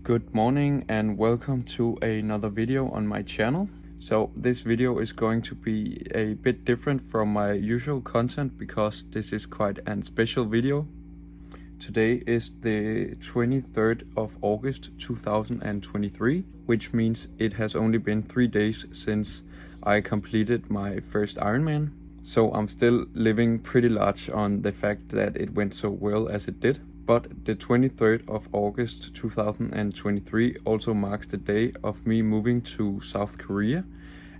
Good morning and welcome to another video on my channel. So this video is going to be a bit different from my usual content because this is quite a special video. Today is the 23rd of August 2023, which means it has only been 3 days since I completed my first Ironman. So I'm still living pretty large on the fact that it went so well as it did. But the 23rd of August 2023 also marks the day of me moving to South Korea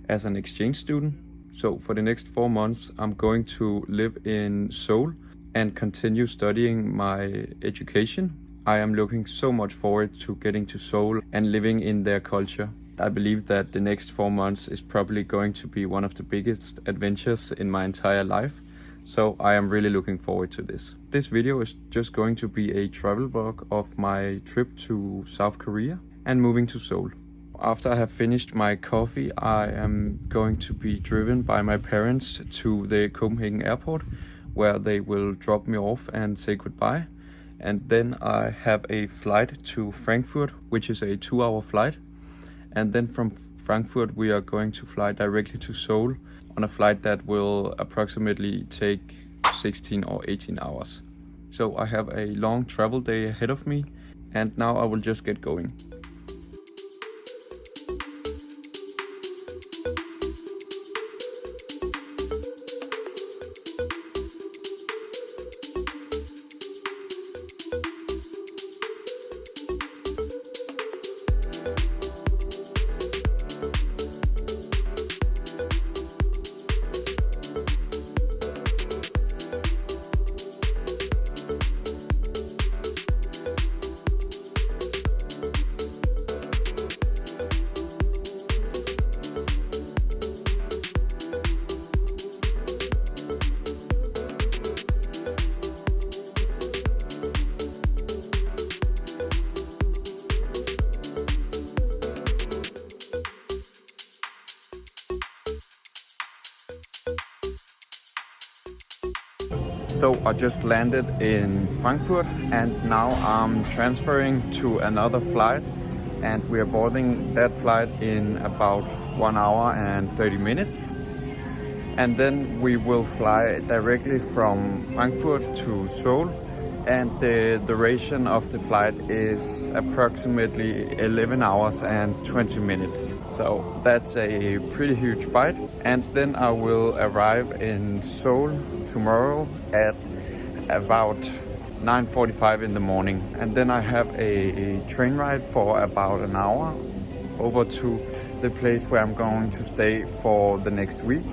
as an exchange student. So for the next 4 months, I'm going to live in Seoul and continue studying my education. I am looking so much forward to getting to Seoul and living in their culture. I believe that the next 4 months is probably going to be one of the biggest adventures in my entire life. So I am really looking forward to this. This video is just going to be a travel vlog of my trip to South Korea and moving to Seoul. After I have finished my coffee, I am going to be driven by my parents to the Copenhagen airport, where they will drop me off and say goodbye. And then I have a flight to Frankfurt, which is a 2-hour flight. And then from Frankfurt we are going to fly directly to Seoul on a flight that will approximately take 16 or 18 hours. So I have a long travel day ahead of me, and now I will just get going. So I just landed in Frankfurt and now I'm transferring to another flight, and we are boarding that flight in about 1 hour and 30 minutes. And then we will fly directly from Frankfurt to Seoul, and the duration of the flight is approximately 11 hours and 20 minutes. So that's a pretty huge bite. And then I will arrive in Seoul tomorrow at about 9:45 in the morning. And then I have a train ride for about an hour over to the place where I'm going to stay for the next week.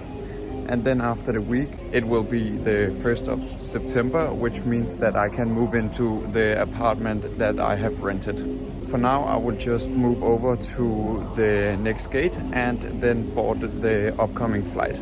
And then after the week, it will be the 1st of September, which means that I can move into the apartment that I have rented. For now, I will just move over to the next gate and then board the upcoming flight.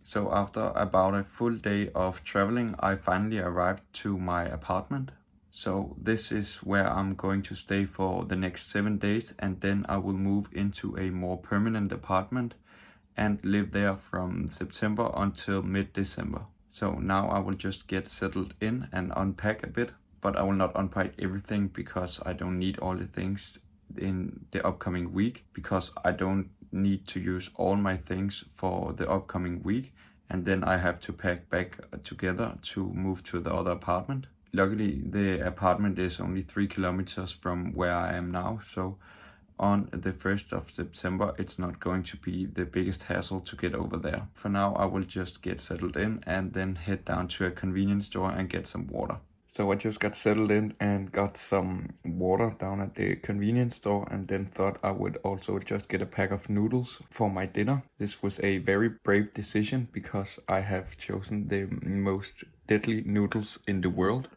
So after about a full day of traveling, I finally arrived to my apartment. So this is where I'm going to stay for the next 7 days, and then I will move into a more permanent apartment and live there from September until mid-December. So now I will just get settled in and unpack a bit, but I will not unpack everything because I don't need all the things in the upcoming week, because I don't need to use all my things for the upcoming week, and then I have to pack back together to move to the other apartment. Luckily, the apartment is only 3 kilometers from where I am now, so on the 1st of September, it's not going to be the biggest hassle to get over there. For now, I will just get settled in and then head down to a convenience store and get some water. So I just got settled in and got some water down at the convenience store, and then thought I would also just get a pack of noodles for my dinner. This was a very brave decision because I have chosen the most deadly noodles in the world.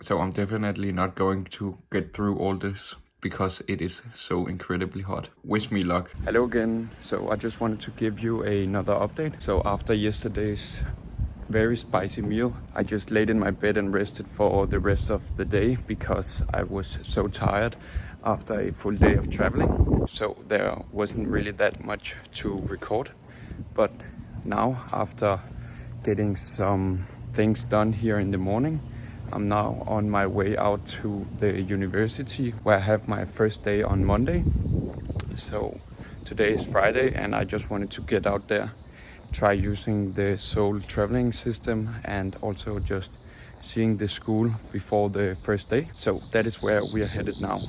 So I'm definitely not going to get through all this because it is so incredibly hot. Wish me luck. Hello again. So I just wanted to give you another update. So after yesterday's very spicy meal, I just laid in my bed and rested for the rest of the day because I was so tired after a full day of traveling. So there wasn't really that much to record. But now, after getting some things done here in the morning, I'm now on my way out to the university where I have my first day on Monday. So today is Friday and I just wanted to get out there, try using the Seoul traveling system and also just seeing the school before the first day. So that is where we are headed now.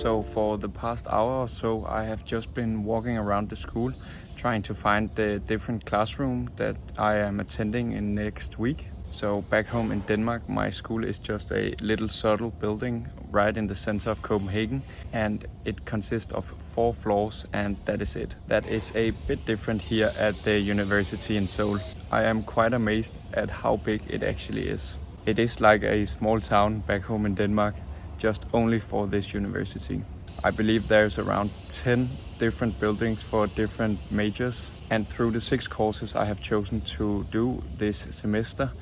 So for the past hour or so, I have just been walking around the school, trying to find the different classroom that I am attending in next week. So back home in Denmark, my school is just a little subtle building right in the center of Copenhagen, and it consists of 4 floors, and that is it. That is a bit different here at the university in Seoul. I am quite amazed at how big it actually is. It is like a small town back home in Denmark, just only for this university. I believe there's around 10 different buildings for different majors, and through the 6 courses I have chosen to do this semester,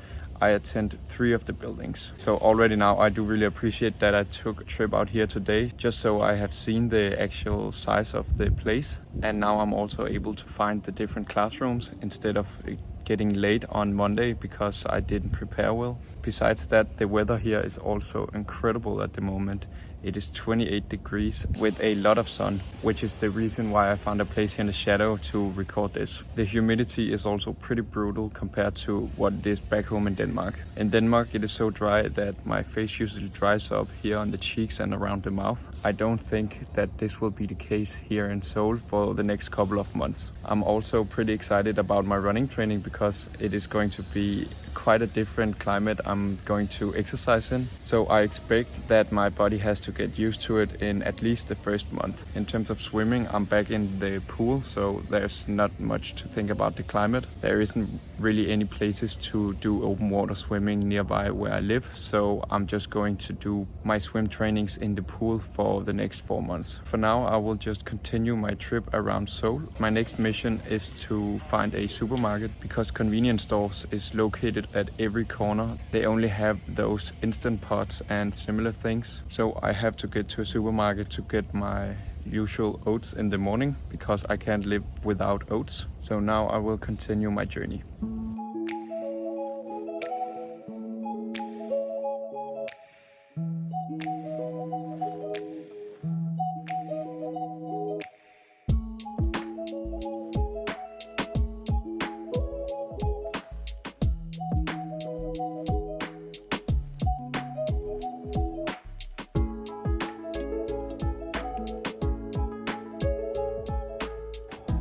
I attend 3 of the buildings. So already now I do really appreciate that I took a trip out here today, just so I have seen the actual size of the place, and now I'm also able to find the different classrooms instead of getting late on Monday because I didn't prepare well. Besides that, the weather here is also incredible at the moment. It is 28 degrees with a lot of sun, which is the reason why I found a place here in the shadow to record this. The humidity is also pretty brutal compared to what it is back home in Denmark. In Denmark, it is so dry that my face usually dries up here on the cheeks and around the mouth. I don't think that this will be the case here in Seoul for the next couple of months. I'm also pretty excited about my running training because it is going to be quite a different climate I'm going to exercise in. So I expect that my body has to get used to it in at least the first month. In terms of swimming, I'm back in the pool, so there's not much to think about the climate. There isn't really any places to do open water swimming nearby where I live, so I'm just going to do my swim trainings in the pool for the next 4 months. For now, I will just continue my trip around Seoul. My next mission is to find a supermarket because convenience stores is located at every corner. They only have those instant pots and similar things. So I have to get to a supermarket to get my usual oats in the morning because I can't live without oats. So now I will continue my journey.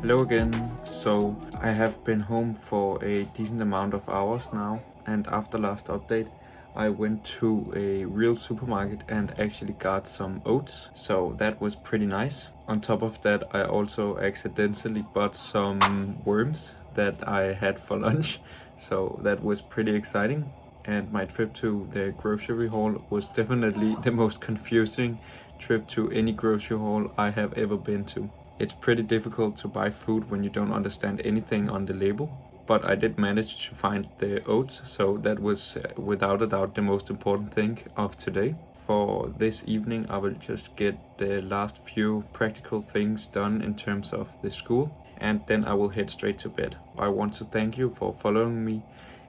Hello again. So I have been home for a decent amount of hours now, and after last update I went to a real supermarket and actually got some oats, so that was pretty nice. On top of that, I also accidentally bought some worms that I had for lunch, so that was pretty exciting. and my trip to the grocery haul was definitely the most confusing trip to any grocery haul I have ever been to. It's pretty difficult to buy food when you don't understand anything on the label, but I did manage to find the oats, so that was without a doubt the most important thing of today. For this evening I will just get the last few practical things done in terms of the school, and then I will head straight to bed. I want to thank you for following me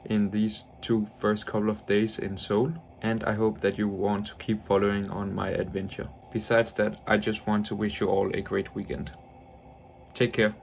in these first couple of days in Seoul, and I hope that you want to keep following on my adventure. Besides that, I just want to wish you all a great weekend. Take care.